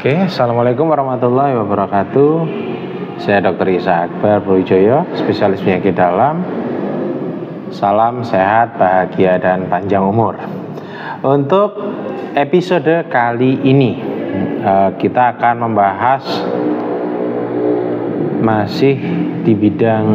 Oke, Assalamualaikum warahmatullahi wabarakatuh. Saya Dr. Isa Akbar Browijoyo, spesialis penyakit dalam. Salam sehat, bahagia, dan panjang umur. Untuk episode kali ini, kita akan membahas masih di bidang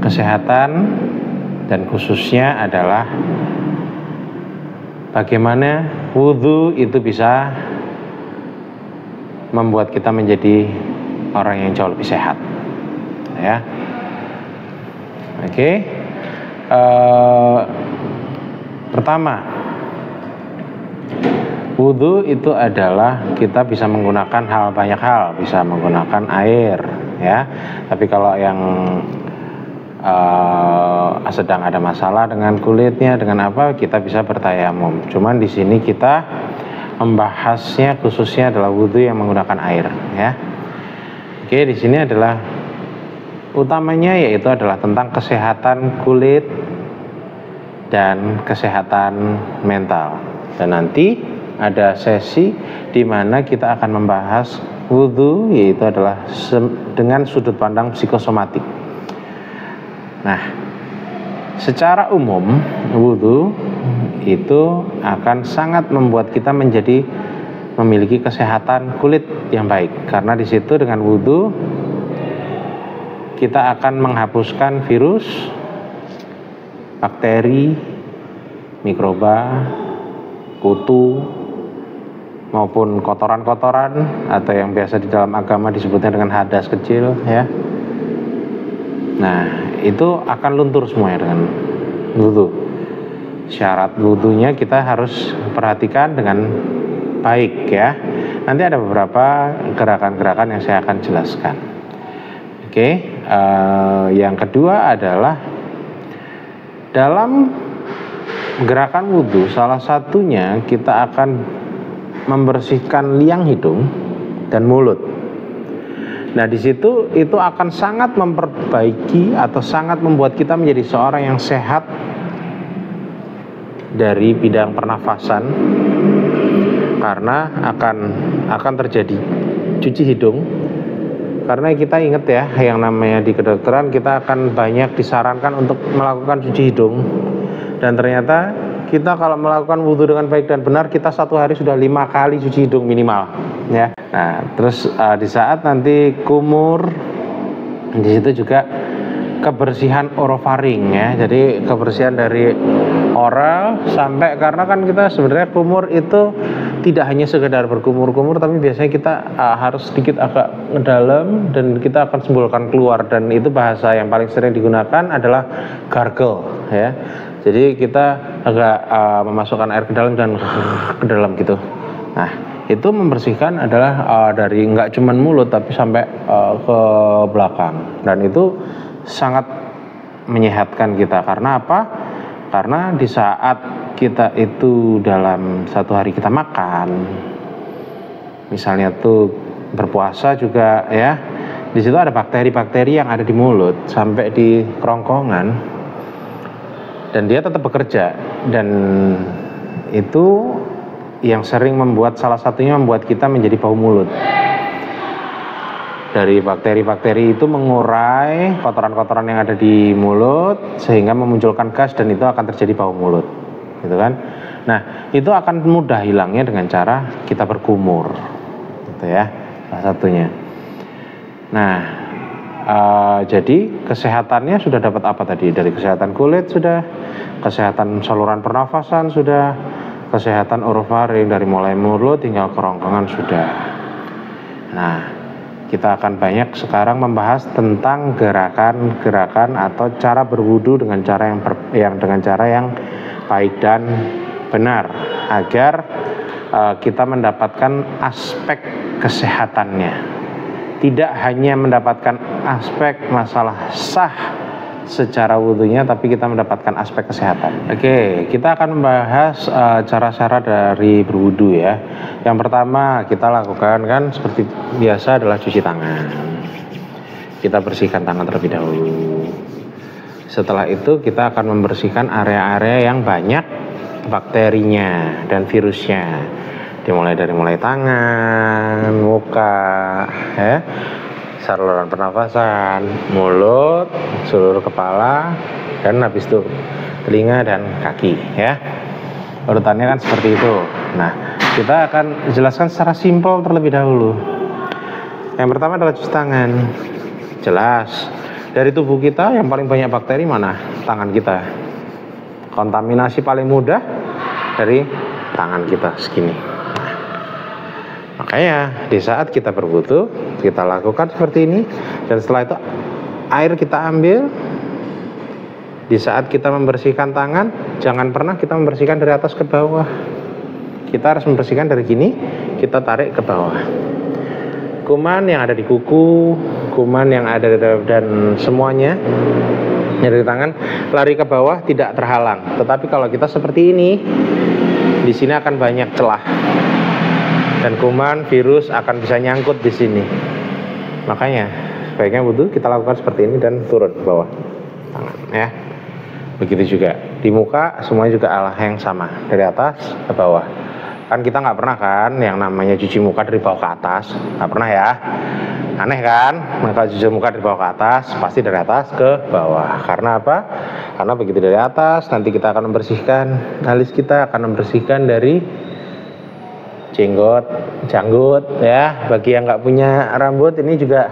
kesehatan, dan khususnya adalah bagaimana wudhu itu bisa membuat kita menjadi orang yang jauh lebih sehat, ya. Oke. Pertama, wudhu itu adalah kita bisa menggunakan banyak hal, bisa menggunakan air, ya. Tapi kalau yang sedang ada masalah dengan kulitnya, dengan apa, kita bisa bertayamum. Cuman di sini kita membahasnya khususnya adalah wudhu yang menggunakan air, ya. Oke, di sini adalah utamanya yaitu adalah tentang kesehatan kulit dan kesehatan mental. Dan nanti ada sesi di mana kita akan membahas wudhu, yaitu adalah dengan sudut pandang psikosomatik. Nah, secara umum wudhu itu akan sangat membuat kita menjadi memiliki kesehatan kulit yang baik, karena di situ dengan wudhu kita akan menghapuskan virus, bakteri, mikroba, kutu, maupun kotoran-kotoran atau yang biasa di dalam agama disebutnya dengan hadas kecil, ya. Nah, itu akan luntur semuanya dengan wudhu. Syarat wudhunya kita harus perhatikan dengan baik, ya. Nanti ada beberapa gerakan-gerakan yang saya akan jelaskan. Oke, yang kedua adalah dalam gerakan wudhu, salah satunya kita akan membersihkan liang hidung dan mulut. Nah, di situ itu akan sangat memperbaiki atau sangat membuat kita menjadi seorang yang sehat dari bidang pernafasan, karena akan terjadi cuci hidung. Karena kita ingat ya, yang namanya di kedokteran kita akan banyak disarankan untuk melakukan cuci hidung, dan ternyata kita kalau melakukan wudhu dengan baik dan benar, kita satu hari sudah 5 kali cuci hidung minimal, ya. Nah, terus di saat nanti kumur, di situ juga kebersihan orofaring, ya. Jadi kebersihan dari oral sampai, karena kan kita sebenarnya kumur itu tidak hanya sekedar berkumur-kumur, tapi biasanya kita harus sedikit agak ngedalam dan kita akan sembolkan keluar, dan itu bahasa yang paling sering digunakan adalah gargle, ya. Jadi kita agak memasukkan air ke dalam dan ke dalam gitu. Nah, itu membersihkan adalah dari nggak cuman mulut tapi sampai ke belakang, dan itu sangat menyehatkan kita. Karena apa? Karena di saat kita itu dalam satu hari kita makan, misalnya tuh berpuasa juga, ya, di situ ada bakteri-bakteri yang ada di mulut sampai di kerongkongan, dan dia tetap bekerja, dan itu yang sering membuat, salah satunya membuat kita menjadi bau mulut. Dari bakteri-bakteri itu mengurai kotoran-kotoran yang ada di mulut sehingga memunculkan gas, dan itu akan terjadi bau mulut, gitu kan. Nah, itu akan mudah hilangnya dengan cara kita berkumur, gitu ya, salah satunya. Nah, jadi kesehatannya sudah dapat apa tadi? Dari kesehatan kulit sudah, kesehatan saluran pernafasan sudah, kesehatan orofaring dari mulai mulut hingga kerongkongan sudah. Nah, kita akan banyak sekarang membahas tentang gerakan-gerakan atau cara berwudu dengan cara yang baik dan benar, agar kita mendapatkan aspek kesehatannya. Tidak hanya mendapatkan aspek masalah sah secara wudhunya, tapi kita mendapatkan aspek kesehatan. Oke, kita akan membahas cara-cara dari berwudhu, ya. Yang pertama kita lakukan kan seperti biasa adalah cuci tangan. Kita bersihkan tangan terlebih dahulu. Setelah itu kita akan membersihkan area-area yang banyak bakterinya dan virusnya. Dimulai dari tangan, muka, ya, saluran pernafasan, mulut, seluruh kepala, dan habis itu telinga dan kaki, ya. Urutannya kan seperti itu. Nah, kita akan jelaskan secara simpel terlebih dahulu. Yang pertama adalah cuci tangan. Jelas, dari tubuh kita yang paling banyak bakteri mana? Tangan kita. Kontaminasi paling mudah dari tangan kita segini. Makanya di saat kita berwudu, kita lakukan seperti ini, dan setelah itu air kita ambil. Di saat kita membersihkan tangan, jangan pernah kita membersihkan dari atas ke bawah. Kita harus membersihkan dari gini, kita tarik ke bawah. Kuman yang ada di kuku, kuman yang ada dan semuanya dari tangan lari ke bawah tidak terhalang. Tetapi kalau kita seperti ini, di sini akan banyak celah. Dan kuman, virus akan bisa nyangkut di sini. Makanya sebaiknya wudu kita lakukan seperti ini dan turun ke bawah tangan, ya. Begitu juga di muka, semuanya juga arah yang sama, dari atas ke bawah. Kan kita nggak pernah kan yang namanya cuci muka dari bawah ke atas, nggak pernah ya. Aneh kan? Maka cuci muka dari bawah ke atas, pasti dari atas ke bawah. Karena apa? Karena begitu dari atas, nanti kita akan membersihkan alis kita, akan membersihkan dari janggut, ya. Bagi yang nggak punya rambut ini juga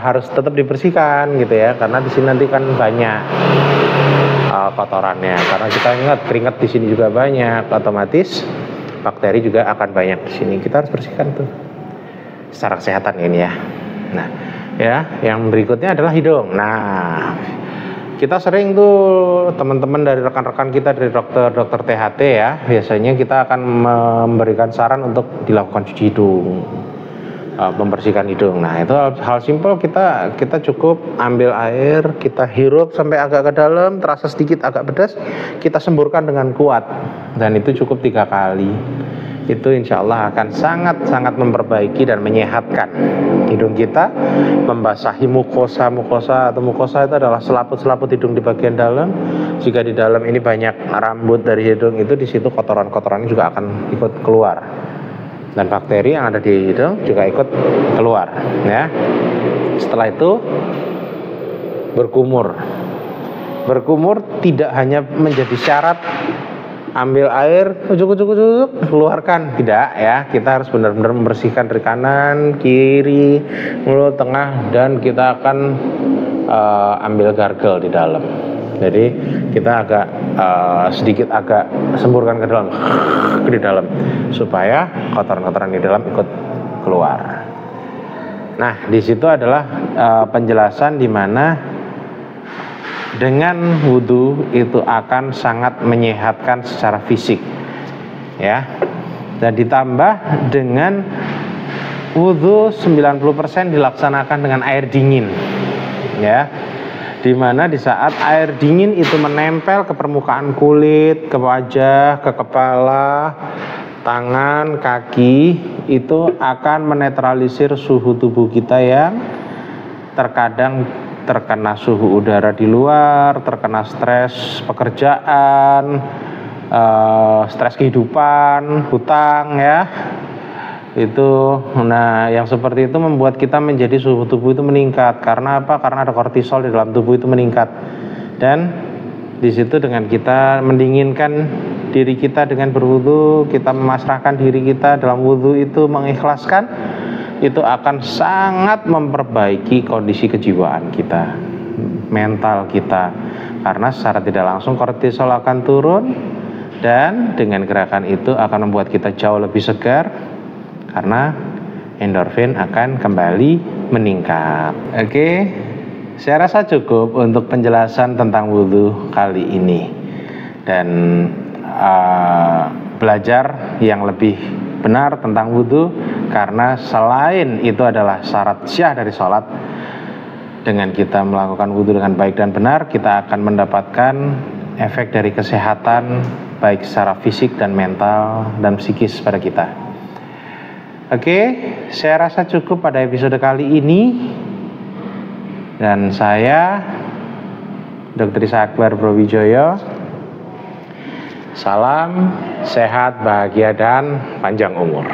harus tetap dibersihkan gitu ya, karena di sini nanti kan banyak kotorannya. Karena kita ingat keringat di sini juga banyak, otomatis bakteri juga akan banyak di sini. Kita harus bersihkan tuh secara kesehatan ini ya. Nah, ya, yang berikutnya adalah hidung. Nah, kita sering tuh teman-teman dari rekan-rekan kita dari dokter THT ya, biasanya kita akan memberikan saran untuk dilakukan cuci hidung, membersihkan hidung. Nah, itu hal simpel, kita cukup ambil air, kita hirup sampai agak ke dalam, terasa sedikit agak pedas, kita semburkan dengan kuat, dan itu cukup 3 kali. Itu insya Allah akan sangat-sangat memperbaiki dan menyehatkan hidung kita, membasahi mukosa atau mukosa itu adalah selaput-selaput hidung di bagian dalam. Jika di dalam ini banyak rambut dari hidung, itu di situ kotoran-kotoran juga akan ikut keluar, dan bakteri yang ada di hidung juga ikut keluar, ya. Setelah itu berkumur tidak hanya menjadi syarat ambil air, ujuk, keluarkan, tidak ya. Kita harus benar-benar membersihkan dari kanan, kiri, mulut, tengah, dan kita akan ambil gargle di dalam. Jadi kita agak sedikit semburkan ke dalam, di dalam, supaya kotoran-kotoran di dalam ikut keluar. Nah, di situ adalah penjelasan di mana dengan wudu itu akan sangat menyehatkan secara fisik, ya. Dan ditambah dengan wudu 90% dilaksanakan dengan air dingin, ya. Dimana di saat air dingin itu menempel ke permukaan kulit, ke wajah, ke kepala, tangan, kaki, itu akan menetralisir suhu tubuh kita yang terkadang terkena suhu udara di luar, terkena stres pekerjaan, stres kehidupan, hutang, ya. Itu, nah, yang seperti itu membuat kita menjadi suhu tubuh itu meningkat. Karena apa? Karena ada kortisol di dalam tubuh itu meningkat. Dan di situ dengan kita mendinginkan diri kita dengan berwudu, kita memasrahkan diri kita dalam wudu itu, mengikhlaskan, itu akan sangat memperbaiki kondisi kejiwaan kita, mental kita. Karena secara tidak langsung kortisol akan turun, dan dengan gerakan itu akan membuat kita jauh lebih segar, karena endorfin akan kembali meningkat. Oke, saya rasa cukup untuk penjelasan tentang wudu kali ini, dan belajar yang lebih benar tentang wudu. Karena selain itu adalah syarat syah dari sholat, dengan kita melakukan wudu dengan baik dan benar, kita akan mendapatkan efek dari kesehatan baik secara fisik dan mental dan psikis pada kita. Oke, saya rasa cukup pada episode kali ini. Dan saya Dr. Isa Akbar Browijoyo Salam sehat, bahagia, dan panjang umur.